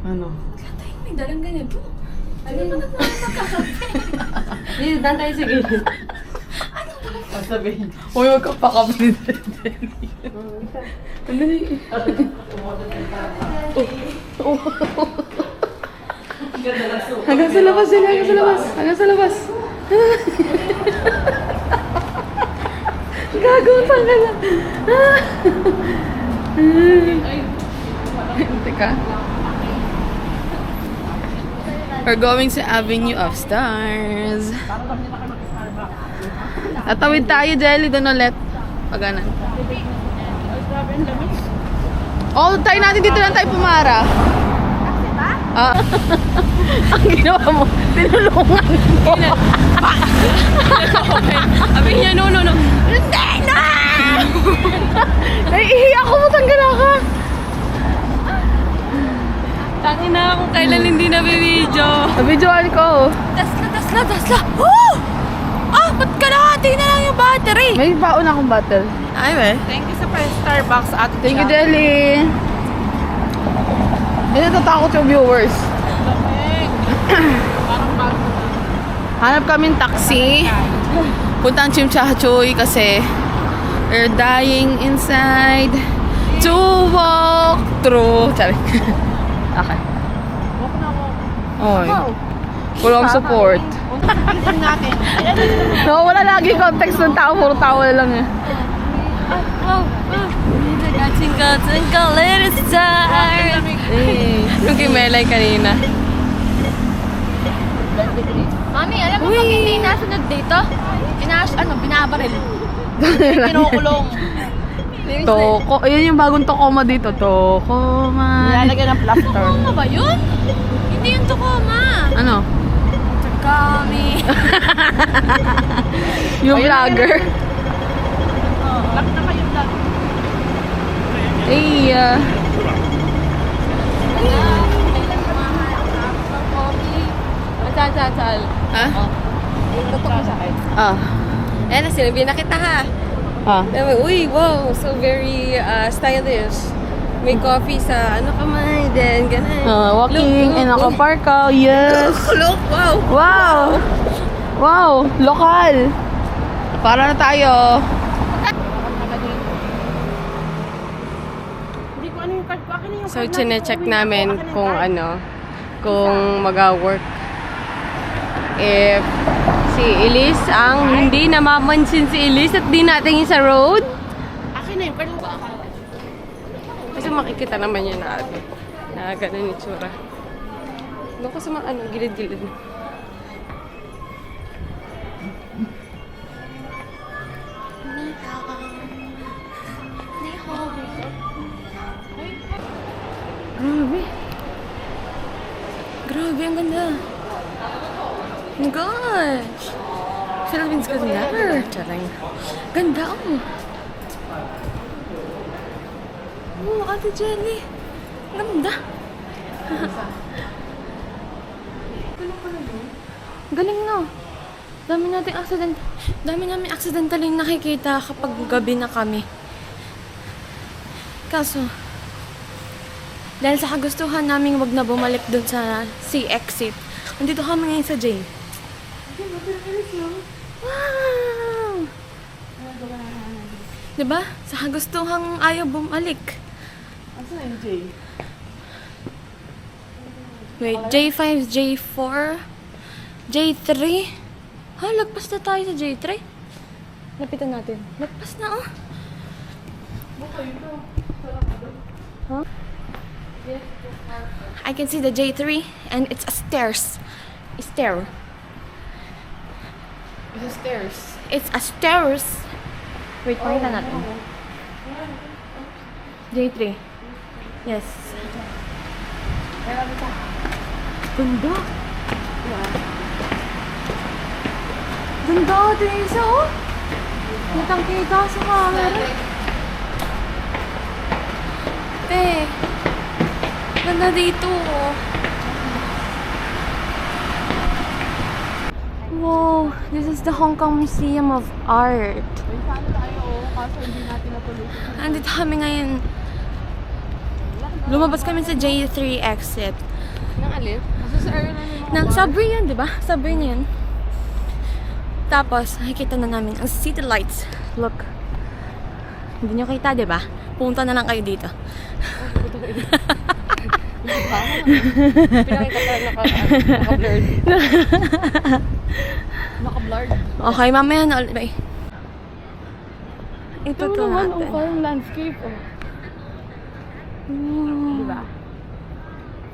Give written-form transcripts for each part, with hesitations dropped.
Ano? Tatay, may dalang ganito. Ano ba na nakakape? Hindi, dan tayo sa gilid. Ano ba? Sabihin. Uy, huwag ka pakapit. Ano na yun? Hanggang sa labas sila, hanggang sa labas. Hanggang sa labas. Gago, tanggal na. Teka. We're going sa Avenue of Stars. Tatawid tayo, Jelly. Doon ulit. Paganan. Oh, tayo natin dito lang tayo pumara. Ah. Ang ginawa mo, tinulungan mo. Sabi niya, no. Hindi na! Naiiyak ako, matanggal ka. Tangin na kung kailan hindi na-video. Nabidyoan ko. Tasla. Oh! Ah, ba't kalahati na lang yung battery? May baon akong bottle. Ay, be. Thank you sa Starbucks at Thank you, Jelly. Hindi natatakot yung viewers. Hanap kaming taxi. Punta ang Chimchachoy kasi we're dying inside to walk through. Sorry. Okay. Oy. Walang support. natin. No, wala lagi context ng tao. Puro tawa lang eh. Twinkle, little star. Yung kay Melay kanina. Mami, alam mo pag hindi nasunod dito? Binabaril. Kinukulong. Toko. Ayun yung bagong Tokoma dito. Tokoma. Nilalagyan ng plaster. Tokoma ba yun? Hindi yung Tokoma. Ano? Kami. Yung vlogger. Lock na kayo vlog. Ay, Sal. Ha? Tutok mo sa akin. Ah. Eh, sinabi na kita ha. Ah. Uy, wow, so very stylish. May coffee sa kamay, then ganun. Walking in a Look. park. Yes. Look, wow. Wow. Wow. Lokal. Para na tayo. Hindi ko ano yung card ko. Akin na yung So, chine-check namin kung kung mag-work. If si Elise ang hindi namamansin si Elise at di natin sa road. Akin na yung card ko. Kasi makikita naman yun na ganun yung tsura. Doon ko sa mga gilid-gilid. Grabe, ang ganda. Oh my gosh! Philippines good never. Charing. Ganda oh. Oh, Ate Jenny. Ganda. Galing no. Dami namin accidentally nakikita kapag gabi na kami. Kaso, dahil sa kagustuhan naming wag na bumalik dun sa C exit, andito kami ngayon sa J. Wow! Diba? Sa kagustuhang ayaw bumalik. Asa na yung J? Wait, J5, J4, J3. Ha, lagpas na tayo sa J3. Lapitan natin. Lagpas na oh. Huh? I can see the J3 and it's a stairs. A stair. It's a stairs. It's a stairs. Wait, pakita natin. J3. Yes. Ganda. Ganda, Teresa, oh. Kitang-kita sa camera. Ganda dito, oh. Wow, this is the Hong Kong Museum of Art. Ay, sana tayo, kaso hindi natin natuloy. Andito kami ngayon. Lumabas kami sa J3 exit. Nang alin? Kasi sa area na yung Ng Subway yan, di ba? Subway na yun. Tapos, nakikita na namin ang city lights. Look. Hindi nyo kita, di ba? Punta na lang kayo dito. pinakita ka naka-blurred. Naka-blurred. Okay, mamaya na ulit. Bye. Ito to natin. Parang landscape, oh. Diba?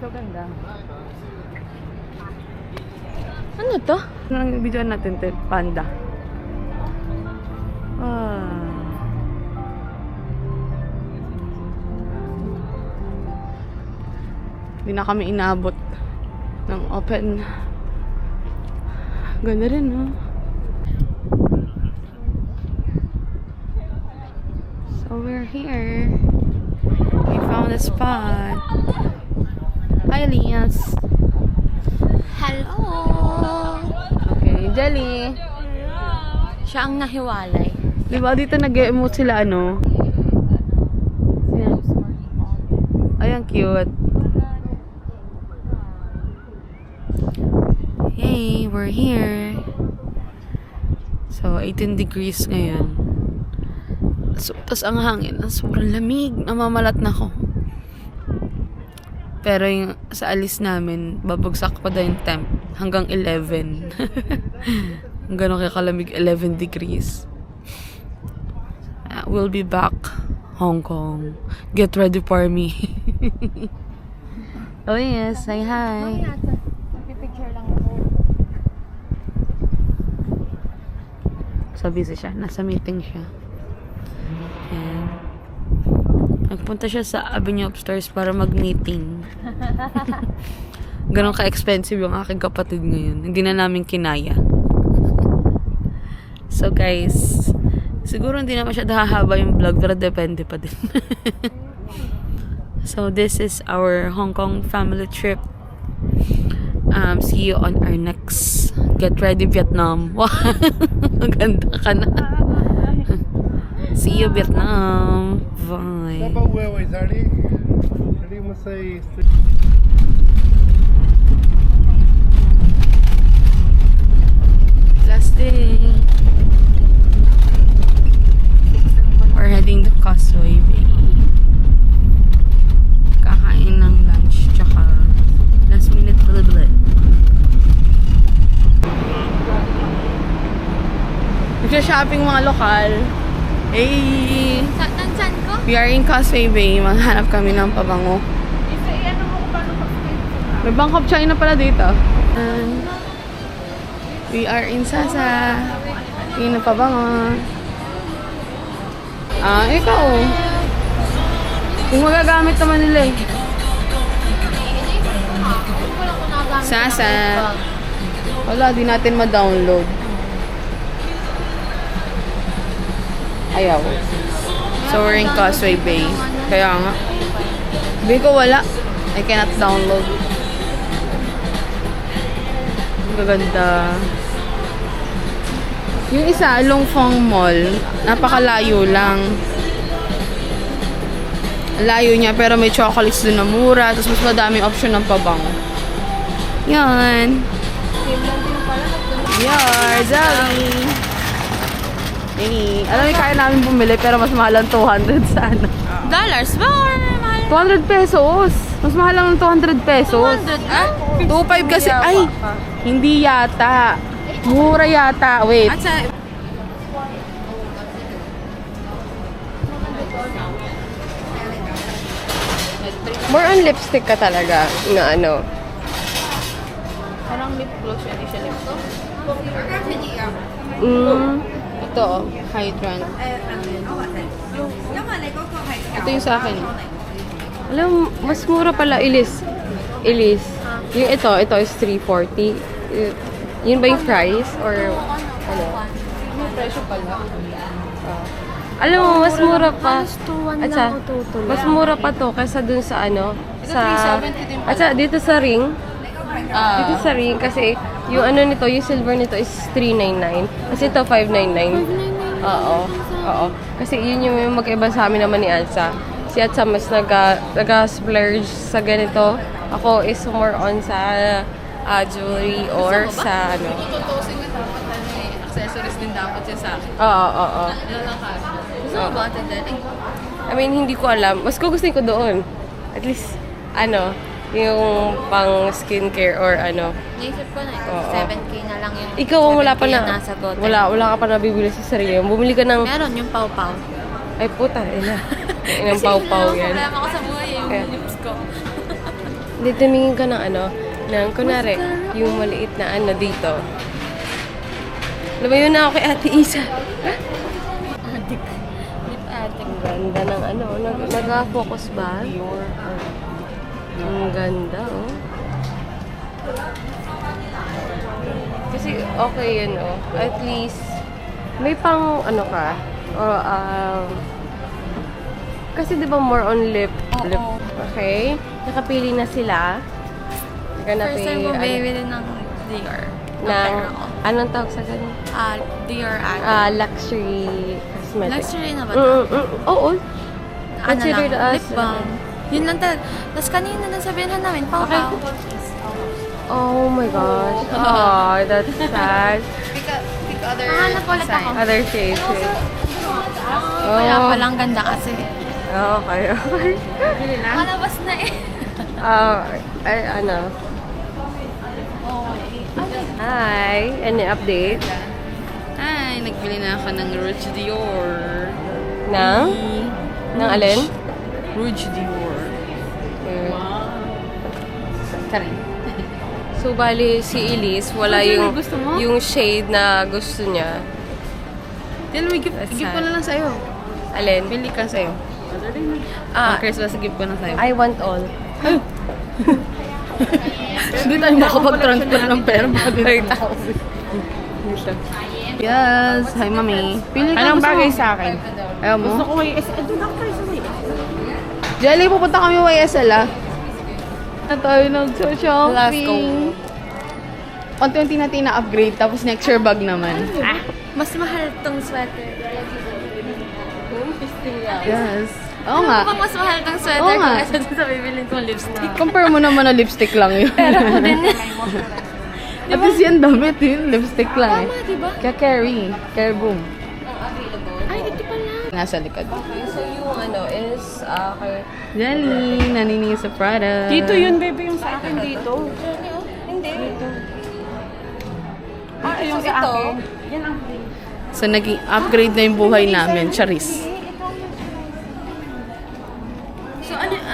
So ganda. Ano to? Anong video natin, panda? Ah. Hindi na kami inabot ng open. Ganda rin, no? So we're here. We found a spot. Hi, Elias. Hello! Okay, Jelly. Siya ang nahiwalay. Di ba dito nag-emote sila, ano? Ay, ang cute. Hey, we're here. So, 18 degrees ngayon. So, tas ang hangin, sobrang lamig. Namamalat na ako. Pero yung sa alis namin, babagsak pa daw yung temp hanggang 11. Gano'n kaya kalamig, 11 degrees. We'll be back, Hong Kong. Get ready for me. Oh yes, say hi. Picture lang ako. So busy siya, nasa meeting siya. Ayan. Nagpunta siya sa Avenue upstairs para mag-meeting. Ganon ka-expensive yung aking kapatid ngayon. Hindi na namin kinaya. So guys, siguro hindi na masyado hahaba yung vlog, pero depende pa din. So this is our Hong Kong family trip. See you on our next Get Ready Vietnam. Wow, maganda ka na. See you Vietnam. Bye. Last day. We're heading to Causeway Bay. Kakain ng lunch tsaka last minute blah. Nagsha-shopping mga lokal. Hey! Saan ko? We are in Causeway Bay. Maghanap kami ng pabango. Ano mo kung paano mag-skate? May Bank of China pala dito. And we are in Sasa. Tingin ng pabango. Ikaw. Kung magagamit naman nila eh. Sasa. Wala, di natin ma-download. Ayaw. So we're in Causeway Bay. Kaya nga. Sabi ko wala. I cannot download. Ang gaganda. Yung isa, Long Fong Mall. Napakalayo lang. Layo niya pero may chocolates doon na mura. Tapos mas madaming option ng pabango. Yan. Yar, Zoe. Hey, alam mo, kaya namin bumili pero mas mahal ang 200 sa ano. Dollars ba? Or mahal? 200 pesos. Mas mahal lang ng 200 pesos. 200 na? 2.5 kasi. Ay, hindi yata. Mura yata. Wait. At sa... More on lipstick ka talaga na ano. Parang lip gloss yan, siya lip gloss. Ito, hydrant. Ito yung sa akin. Alam, mas mura pala, Elise. Elise. Yung ito is 340. Yun ba yung price? Or ano? May presyo pala. Alam mo, mas mura pa. At sa, tutuloy. mas mura pa to kaysa dun sa ano. Sa, 370 din at sa, dito sa ring. Dito sa ring kasi yung ano nito, yung silver nito is 399. Kasi ito 599. Oo. Oo. Kasi yun yung magkaiba sa amin naman ni Alsa. Kasi si Atsa mas nag-splurge sa ganito. Ako is more on sa jewelry or sa ano. Tutusin nga dapat accessories din dapat siya sa akin. Oo. Lalakas. Gusto mo ba ito, Daddy? I mean, hindi ko alam. Mas gugustuhin ko doon. At least, ano, yung pang skincare or ano. Naisip ko na, Oo. 7K na lang yung Ikaw ang wala pa 7K na. yung nasa Goten. Wala ka pa nabibili sa sarili. Bumili ka ng, Meron yung pau-pau. ay puta, ina. Inang pau-pau yan. Problema ko sa buhay yung Kaya- lips ko. Hindi, tumingin ka ng ano, ng kunwari, yung maliit na ano dito. Lumayo na ako kay Ate Isa. Adik. Lip adik. Ang ganda ng ano, nag-focus ba? Ang ganda, oh. Kasi okay yun, oh. At least, may pang ano ka, or kasi di ba more on lip? Lip. Okay? Nakapili na sila. First time ko bibili ng Dior. ng, anong tawag sa ganun? Dior adik. Luxury cosmetics. Luxury na ba? Oo. Ano Considered lang, as, lip balm. Yun lang talaga. Tapos kanina nang sabihan namin, pau-pau. Oh my gosh. Oh, that's sad. Pick other Hanap ulit ako. Other shades. Kaya palang ganda kasi. Okay. Malabas na eh. Ay, ano? Hi. Any update? Ay, nagbili na ako ng Rouge Dior. Nang? Nang alin? Rouge Dior. Sorry. So, bali, si Elise, wala Ano, yung, gusto mo? yung shade na gusto niya. Then, gift ko na lang sa'yo. Alin? Pili ka sa'yo. Christmas gift ko na sa'yo. I want all. Hindi tayo makapag-transfer ng pera. Yes. Hi, Mami. Pili ka. Anong bagay sa akin? Ayaw mo? Gusto ko YSL. Doon ako tayo sa YSL. Jelly, pupunta kami YSL na tayo nag-shopping. Let's go. Unti-unti natin na-upgrade. Tapos next year bag naman. Mas mahal tong sweater. Yes. Oo nga. Mukhang mas mahal tong sweater Oo nga. kaysa dun sa bibilin kong lipstick. Compare mo naman na lipstick lang yun. Pero ko din. At least yan damit yun. Lipstick lang eh. Tama, diba? Kaya carry. Carry boom. Ay, ito pala. Nasa likod. Okay, so yung ano is, kay... Jelly, nanining sa Prada. Dito yun, baby, yung sa akin dito. Hindi. Yung sa akin. Yan ang So, naging upgrade na yung buhay namin. Charis. So, ano yung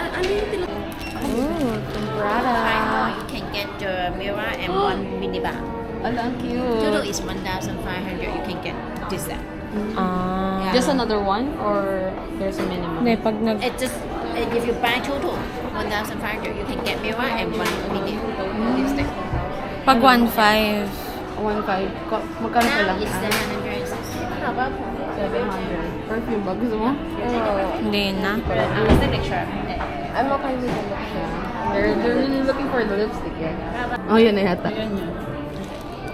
You can get the mirror and one mini bag. Ala, ang Total cute. is 1,500. You can get this set. Just another one? Or there's a minimum? Hindi, pag nag... It's just if you buy total 1,500, you can get mirror and one mini lipstick. Pag 1.5. 1.5. Magkano pa lang? It's 760. How about 700. Perfume ba? Gusto mo? Hindi na. It's the picture. I'm okay with the look niya. They're really looking for the lipstick eh. Oh, yan na yata.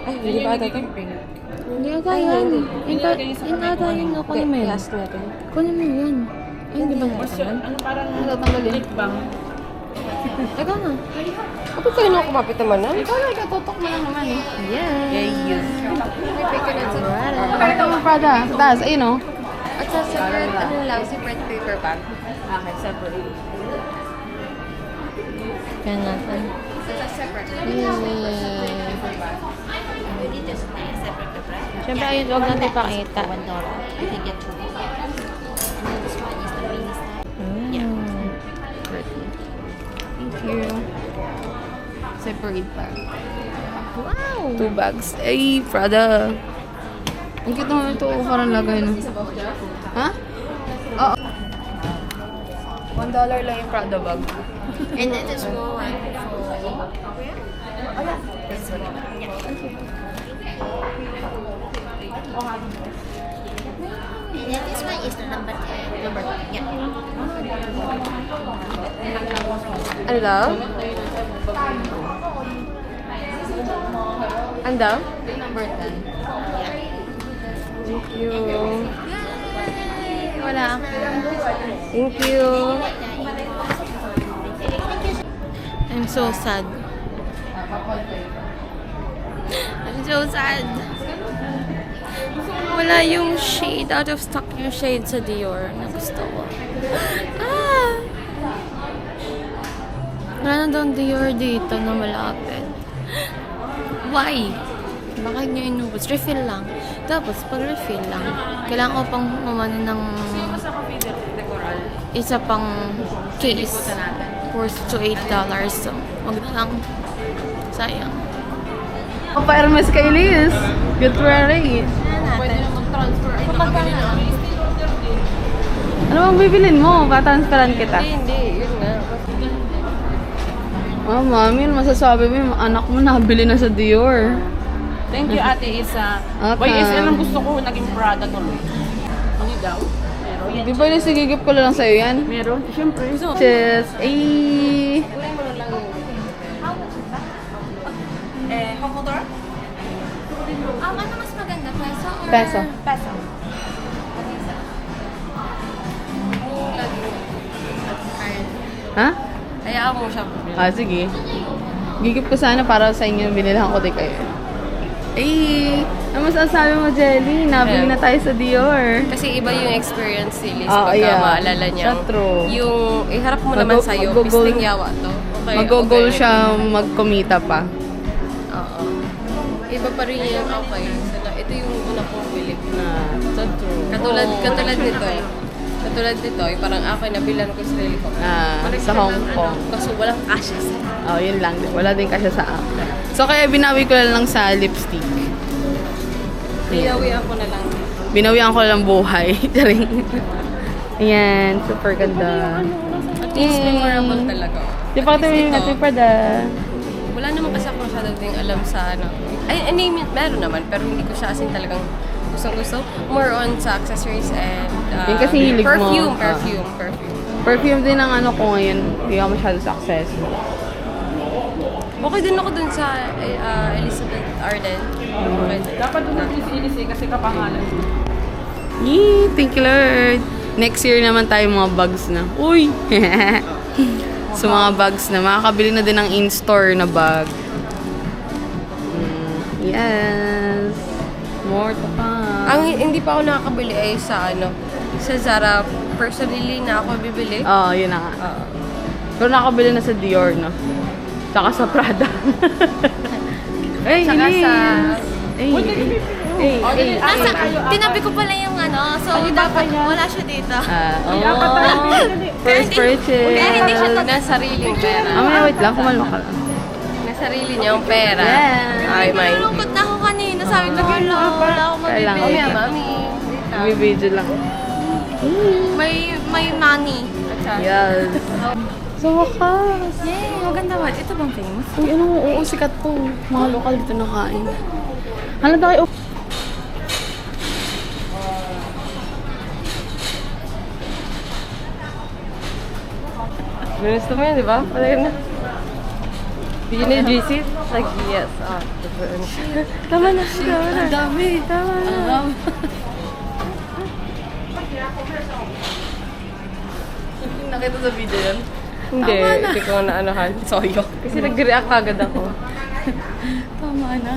Ay, hindi ba ata ito? Hindi ata yan. Hindi ata yan. Kunin mo yan. Last natin. Kunin mo yan. Ay, hindi ba yan? ano parang Tatanggalin. lip balm. Ikaw na. Kapag kayo na kumapit naman na? Ikaw na, ikatutok mo lang naman eh. Yes. Pakita mo Prada. Sa taas, ayun oh. At sa separate, ano lang, separate paper bag. Okay, separate. Yan natin. You need just separate the price. Siyempre, ayun, huwag natin ipakita. $1. You can get two. And then this one is the mini size. Yeah. Thank you. Separate pa. Wow! 2 bags. Ay, Prada. Ang cute naman ito. Parang lagay no. Ha? Oo. $1 lang yung Prada bag. And then this one for this one. Yeah. And then this one is the number 10. Number 10. Yeah. Ano daw? Ano daw? Number 10. Thank you. Wala. Thank you. I'm so sad. I'm so sad. Wala yung shade. Out of stock yung shade sa Dior na gusto ko. Ah! Wala na daw Dior dito na malapit. Why? Bakit nyo inubos? Refill lang. Tapos, pag refill lang, kailangan ko pang umano ng isa pang case worth to $8. So, wag na lang. Sayang. Pa Hermes kay Liz. Good wearing. Pwede na mag-transfer. Ay, nakabili na kami. Ano bang bibilin mo? Katransferan kita. Hindi, yun nga. Oh, mami, ano masasabi mo yung anak mo nabili na sa Dior. Thank you, Ate Isa. Okay. YSL ang gusto ko, naging Prada tuloy. Ano daw? Pero yan. Di ba yung sigigip ko lang sa'yo yan? Meron, siyempre. So, Cheers! Ay! computer? Ano mas maganda? Peso or? Peso. Peso. Ha? Hayaan mo siya. Ah, sige. Gigip ko sana para sa inyo, binilahan ko din kayo. Ay! Ano masasabi mo, Jelly? Nabili na tayo sa Dior. Kasi iba yung experience ni Liz Ah, pagka yeah. maalala niya. That's true. Yung iharap mo naman sa'yo, Mag-go-goal. pisting yawa to. Okay, Mag-go-goal okay. siya magkumita pa. Oo. Iba pa rin yung okay. Ito yung una kong bili. That's true. Katulad nito. Katulad nito, yung parang okay, nabilan ko sarili ko. Parang Sa Hong Kong. Kaso walang kasya sa Oh, yun lang. Wala din kasi sa akin. So, kaya binawi ko lang sa lipstick. Iyawi ako na lang. Binawian ko lang buhay. Charing. Ayan, super ganda. At least memorable talaga. Di pa ito yung ito, pada. wala naman kasi ako masyadong ding alam sa ano. I mean, meron naman, pero hindi ko siya as in talagang gustong-gusto. More on sa accessories and Yun kasi hilig mo. perfume. Perfume din ang ano ko ngayon. Hindi ako masyado success. Okay din ako dun sa Elizabeth Arden. Okay din. Dapat doon natin si Inis kasi kapangalan. Yee! Thank you, Lord! Next year naman tayo mga bags na. Uy! So, mga bags na. Makakabili na din ng in-store na bag. Yes! More to come. Ang hindi pa ako nakakabili ay sa Zara. Personally na ako bibili. Oo, yun na nga. Pero nakakabili na sa Dior, no? Tsaka sa Prada. Ay, Tsaka Elise! sa... Nasa, tinabi ko pala yung so dapat wala siya dito. First purchase. Kaya hindi siya Na sariling pera. Wait lang. Kumalma ka lang. Na sarili niyang pera. Yeah. Ay, mind. Nalulungkot na ako kanina. Sabi ko, wala ako Kailangan. mabibili. Yeah, mami. May video lang. May money. Yes. Sa wakas. Yay, maganda ba? Ito bang famous? Uy, oo, sikat to. Mga lokal dito nakain. Hala tayo. Gusto mo yun, di ba? Pala yun na. Do you need receipt? Like, yes. Tama na. Ang dami. Tama na. Nakita sa video yan? Hindi, hindi ko na anahan. Soyo. Kasi nag-react agad ako. Tama na.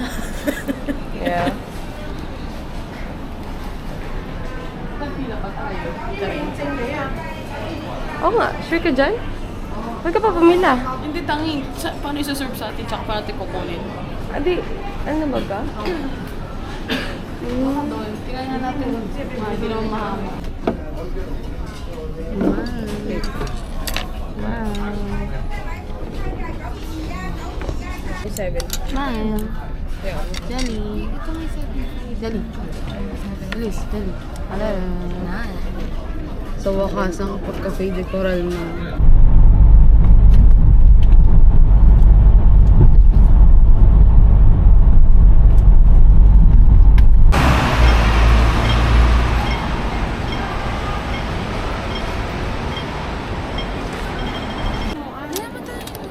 Yeah. Oo nga, sure ka dyan? Huwag ka pa pumila. Hindi tangi. Paano isa-serve sa atin? Tsaka paano natin kukunin? Adi, ano ba ka? Tingnan nga natin. Hindi naman mahama. Wow. 7. Smile. Jelly. Ito may 7. Jelly. Please, Jelly. Hello. Sa wakas, ang pagka-fade coral mo.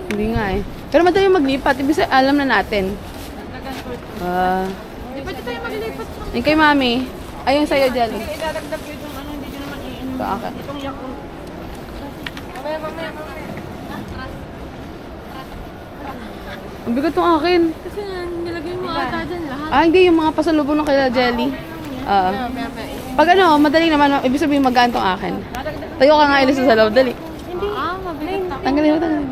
Hindi nga eh. Pero madali maglipat. Ibig sabihin, alam na natin. Di ba tayo maglilipat? Yung kay mami. Ayun sa'yo, Jelly. Idadagdag yun yung hindi nyo naman i-in Ito akin. Itong Yakult. Ang bigat tong akin. Kasi nilagay mo ata dyan lahat. Ah, hindi. Yung mga pasalubong ng kila Jelly. Pag ano, madali naman. Ibig sabihin magaan tong akin. Tayo ka nga ilis sa loob. Dali. Mabilis. Tanggalin mo, tanggalin.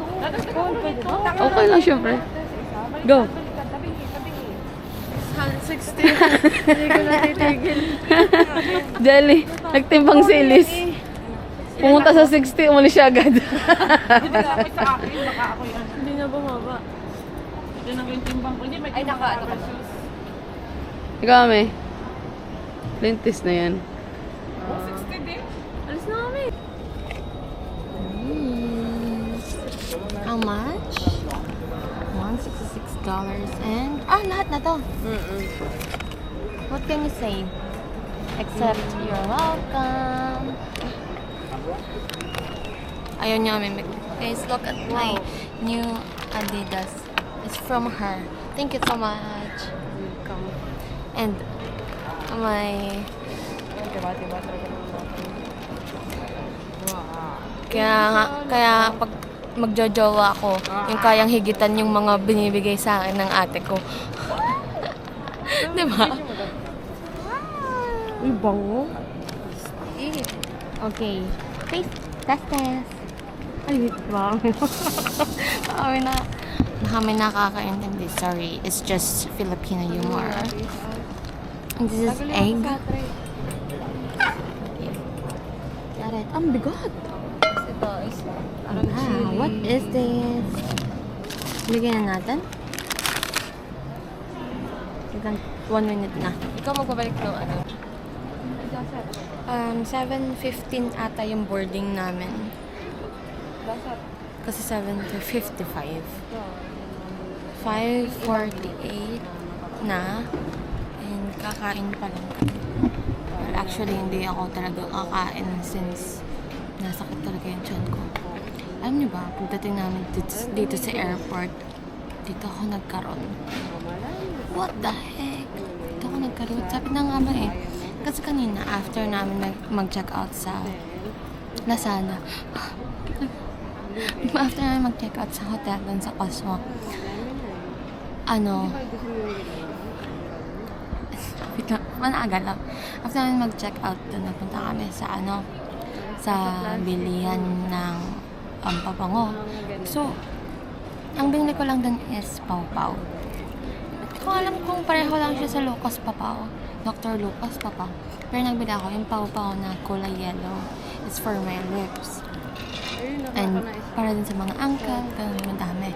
Okay lang, syempre. Go. 60. Hindi ko na titigil. Jelly, nagtimbang si Elise. Pumunta sa 60, umalis siya agad. Hindi na ako sa akin. Baka ako yan. Hindi na bumaba. Ito na yung timbang ko. Hindi, may timbang ko. Ikaw, Ame. Lintis na yan. Oh, 60 din. Alis na kami. How much? $166 and... lahat na to. What can you say? Except you're welcome. Ayaw niya kami guys, look at my new Adidas. It's from her. Thank you so much. Welcome. And my... Kaya pag magjojowa ako, yung kayang higitan yung mga binibigay sa akin ng ate ko. Diba? Uy, bango. Okay. Taste. Test. Ay, wow. Kami nakakaintindi. Sorry. It's just Filipino humor. And this is egg. Got it. Ang bigot. Ito is What is this? Bigyan na natin. Ilang 1 minute na. Ikaw magbabalik ng ano? 7:15 ata yung boarding namin. Kasi 7:55. 5:48 na. And kakain pa lang kami. Well, actually, hindi ako talaga kakain since nasakit talaga yung tiyan ko. Alam niyo ba, pagdating namin dito sa airport, dito ako nagkaroon. What the heck? Dito ako nagkaroon. Sabi na nga ba eh. Kasi kanina, after namin mag-check out sa Lazada, after namin mag-check out sa hotel dun sa Cosmo, managal lang. After namin mag-check out dun, nagpunta kami sa sa bilihan ng pabango. So, ang binili ko lang dun is pawpaw. Hindi ko alam kung pareho lang siya sa Lucas Papaw. Dr. Lucas Papaw. Pero nagbili ako yung pawpaw na kulay yellow. It's for my lips. And para din sa mga ankle, ganun madami.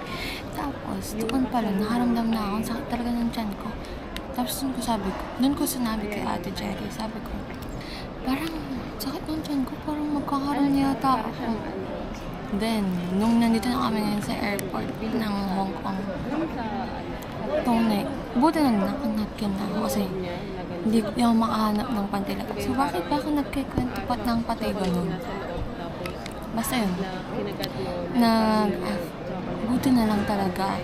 Tapos, doon pala, nakaramdam na ako. Ang sakit talaga ng tiyan ko. Tapos doon ko sinabi kay Ate Jerry, sabi ko, parang sakit ng tiyan ko, parang magkakaroon yata ako. Then, nung nandito na kami ngayon sa airport ng Hong Kong, buti na nakanapkin na ako kasi hindi ako makahanap ng pantilak. So, bakit ba ako nagkikwento pat ng patay ganun? Basta yun. Buti na lang talaga.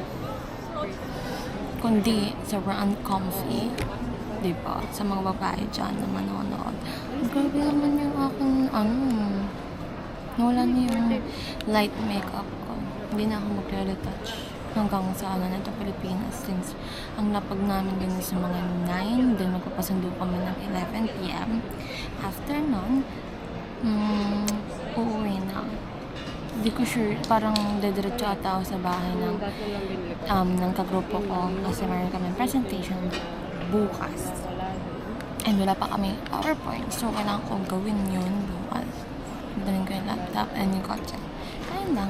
Kundi, sobrang uncomfy. Diba? Sa mga babae dyan na manonood. Grabe naman yung aking, nawala niya yung light makeup ko. Hindi na ako mag-retouch hanggang sa nito Pilipinas since ang lapag namin din sa mga 9, then magpapasundo kami ng 11 p.m. After nun, uuwi na. Hindi ko sure, parang dediretso ata ako sa bahay ng kagrupo ko kasi meron kami presentation bukas. And wala pa kami PowerPoint, so kailangan kong gawin yun bukas. Dalhin ko yung laptop and yung kotse. Ayun lang.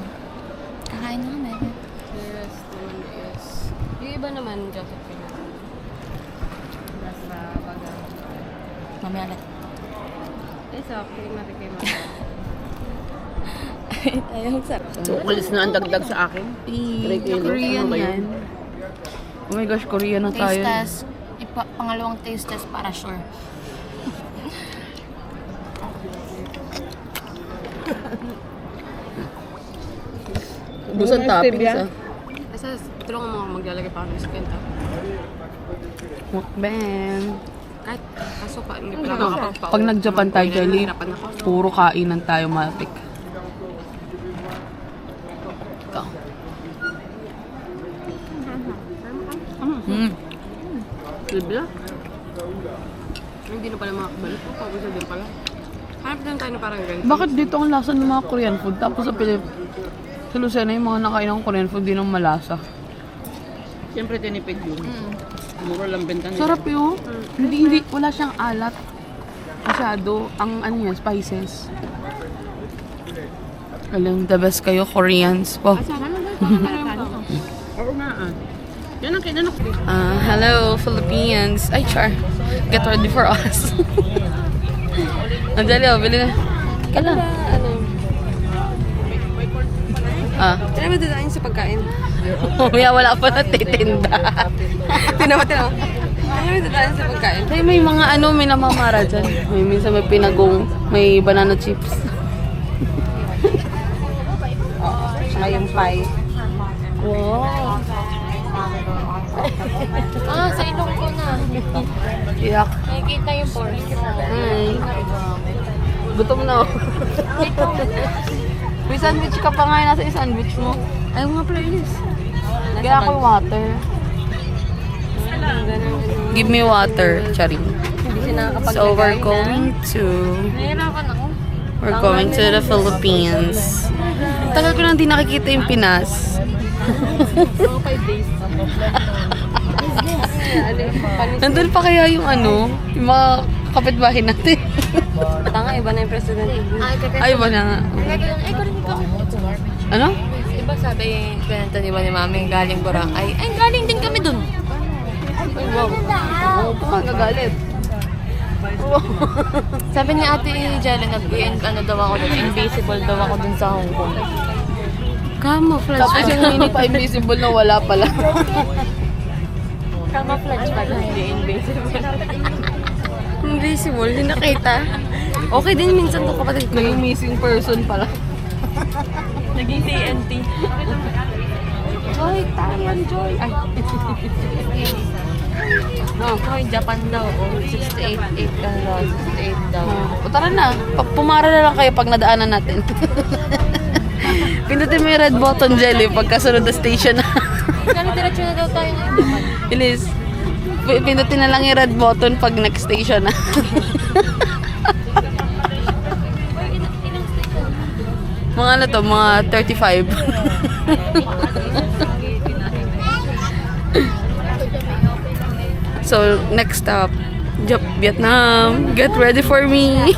Kakain na kami. The rest naman is... Yung iba naman, Josephine. Nasa baga. Mamaya ulit. It's okay, matikim mo. Ayaw, sarap. Tukulis na ang dagdag sa akin. Korean yan. Oh my gosh, Korean na tayo. Taste test. Pangalawang taste test para sure. Busan toppings ah. Kasi tulungan mo maglalagay pa ng skin top. Mukbang. Kahit kaso pa, hindi pa nakakapagpa. Pag nag-Japan tayo, Jelly, puro kainan tayo, matik. Ito. Libla? Hindi na pala makakabalik. Pag-usa din pala. Hanap din tayo na parang ganito. Bakit dito ang lasa ng mga Korean food? Tapos sa sa Lucena, yung mga nakain ng Korean food, di nang malasa. Siyempre tinipid yun. Mura lang benta nila. Sarap yun. Hindi, wala siyang alat. Masyado. Ang ano yan, spices. Alam, the best kayo, Koreans. Wow. Oo nga Yan ang kinanok. Hello, Philippines. Ay, char. Get ready for us. Anjali, bili na. Kala. Tira mo dito sa pagkain. Mamaya wala pa na titinda. Tinawa. Tira mo dito sa pagkain. Ay, may mga may namamara dyan. May minsan may pinagong, may banana chips. Tsaka yung pie. Wow. Sa ilong ko na. Iyak. Nakikita yung pores. Gutom na ako. May sandwich ka pa nga, nasa yung sandwich mo. Ayaw nga pala Ilis. Kaya ako water. Give me water, Charing. Hindi siya nakakapag So we're going to Nahirapan ako. the Philippines. Tagal ko nang di nakikita yung Pinas. Mga 5 days. Nandun pa kaya yung yung mga kapitbahay natin. Tanga, iba na yung presidente. Ay, ba na nga. Ikaw. Ano? Diba sabi, kwento ni Mami galing Boracay. Ay, galing din kami dun. Ay, wow. Oo, pangagalit. Sabi ni Ate Jelly, daw ako dun, invisible daw ako dun sa Hong Kong. Camouflage. Tapos yung mini pa invisible na wala pala. Camouflage pala, hindi invisible. Invisible, hindi nakita. Okay din minsan to kapatid ko. Naging missing person pala. Naging TNT. Joy, Tayan, Joy. Ay. Hoy, Japan daw. 68 daw. O tara na. Pumara na lang kayo pag nadaanan natin. Pindutin mo yung red button, Jelly, pagkasunod na station na. Kano diretso na daw tayo ngayon, Japan? Ilis, pindutin na lang yung red button pag next station na. Mga mga 35. So, next stop, Vietnam. Get ready for me.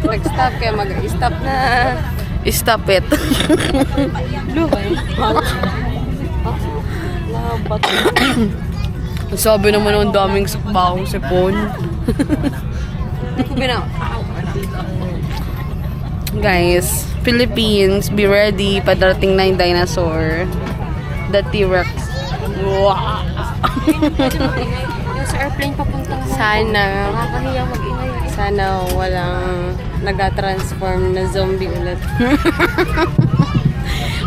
Nag-stop kaya mag-stop na. Stop it. Sabi naman ang daming bakong sipon. Guys, Philippines, be ready. Padarating na yung dinosaur. The T-Rex. Wow! Yung sa airplane papuntang Sana, nakakahiya mag-ingay. sana walang nag-transform na zombie ulit.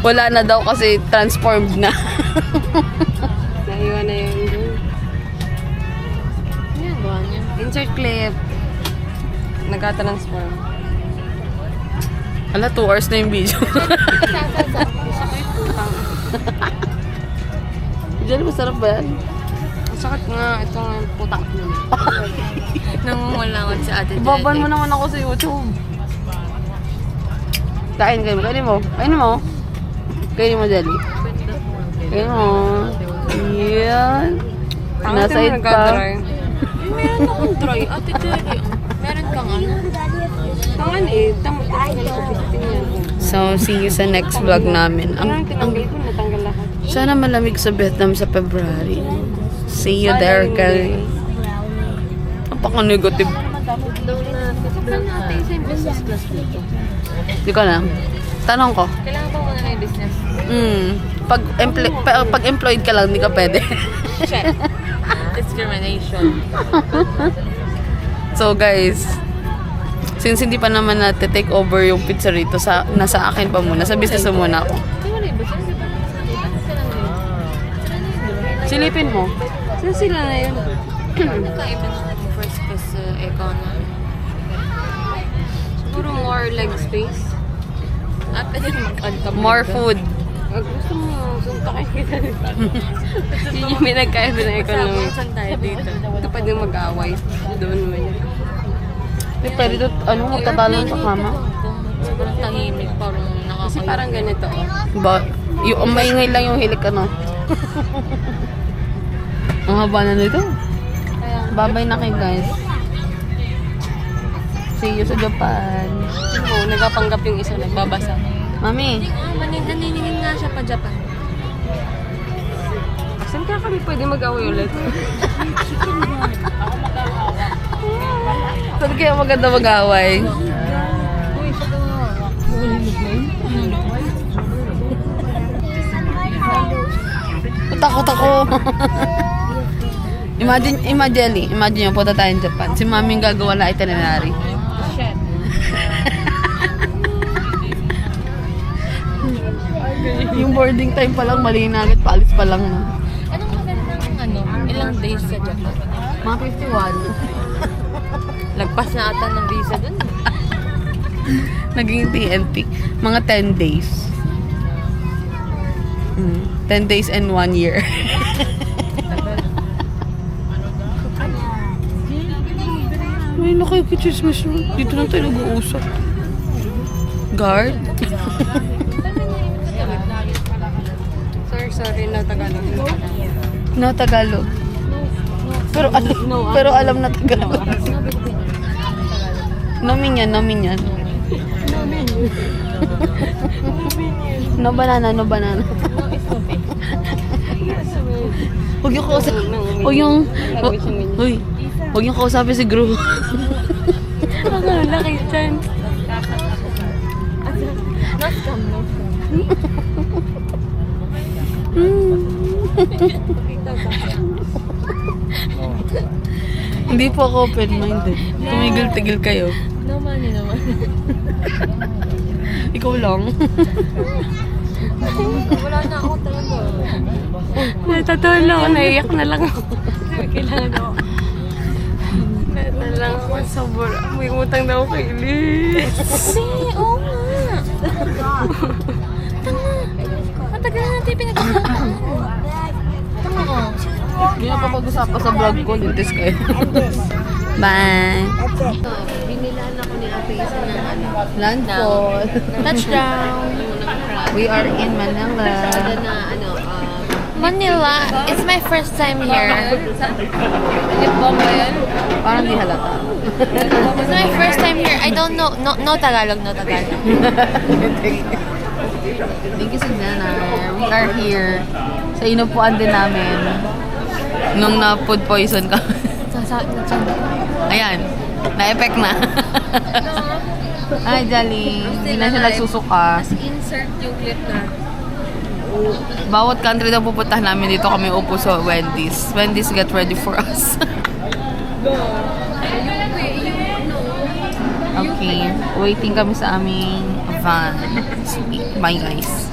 Wala na daw kasi transformed na. Naiwan na yung Yan, gawa niya. insert clip. Nag-transform. Ala, 2 hours na yung video. Diyan, masarap ba yan? Ang sakit nga, ito nga yung putak nyo. Nangungulangot si Ate Jelly. Baban mo naman ako sa YouTube. Kain kayo. Kainin mo. Kainin mo. Kainin mo, Jelly. Kainin mo. Yan. Nasa it pa. Meron akong dry. Ate Jelly, meron kang ano? Tangan eh. Tangan So, see you sa next vlog namin. Ang tinanggal ko, natanggal lahat. Sana malamig sa Vietnam sa February. See you there, guys. Napaka-negative. Natin sa business class dito. Di ko alam. Tanong ko. Kailangan pa muna na yung business. Pag employed ka lang, di ka pwede. Check. Discrimination. So, guys, since hindi pa naman natin take over yung pizza rito, nasa akin pa muna. Sa business mo muna ako. Ito wala yung business. Di ba? Silipin mo. Saan sila na yun? Kakaiba. economy. Siguro more leg space. Pwede mag-on More food. Gusto mo, suntakin kita. Yun yung pinagkaiba ng economy. Saan tayo dito? Ito pwede mag-away. Doon mo yun. Pero dito, magtatalo sa kama? Sobrang tahimik, parang nakakayo. Kasi parang ganito. Ba, yung maingay lang yung hilik Ang haba na nito. Babay na kayo guys. See you sa Japan. Oo, nagapanggap yung isa, nagbabasa. Mami, Naniningin nga siya pa Japan. Saan kaya kami pwede mag-away ulit? saan kaya maganda mag-away? Takot ako. Imagine yung punta tayo sa Japan. Si mami yung gagawa na itinerary. Yung boarding time pa lang, mali na agad, paalis pa lang. No? Anong magandang ilang days sa Japan? Mga 51. Lagpas na ata ng visa dun. Naging TNT. Mga 10 days. 10 days and 1 year. Ay, nakikichismis yun. Dito lang tayo nag-uusap. Guard? Sorry, na Tagalog. No, Tagalog. Pero alam na Tagalog. Nomin yan. No banana. Huwag yung kausap. Huwag yung kausapin si Gru. Ang laki dyan. Hindi po ako open-minded. Tumigil-tigil kayo. No money naman. Ikaw lang. Wala na ako talaga. Natatawa lang ako, naiyak na lang ako. Kailangan ako. Naiyak na lang ako, sobra. May utang na ako kay Liz. Oo nga. Tanga. Matagal na natin pinag-usapan. Tanga ko. Hindi na pa pag-usapan sa vlog ko. Lintis kayo. Bye. Binilaan ako ni Ate Isa ng Landfall. touchdown. We are in Manila. Manila, it's my first time here. Parang di halata. It's my first time here. I don't know. No Tagalog. Thank you, Signanar. We are here. Sa inupuan din namin. Nung na-food poison ka. Ayan. Na-effect na. Ay, Jolly. Hindi na siya nagsusuka. Insert yung clip na. Bawat country na pupuntahan namin dito kami upo sa Wendy's. Wendy's, get ready for us. Okay. Waiting kami sa aming van. Bye, guys.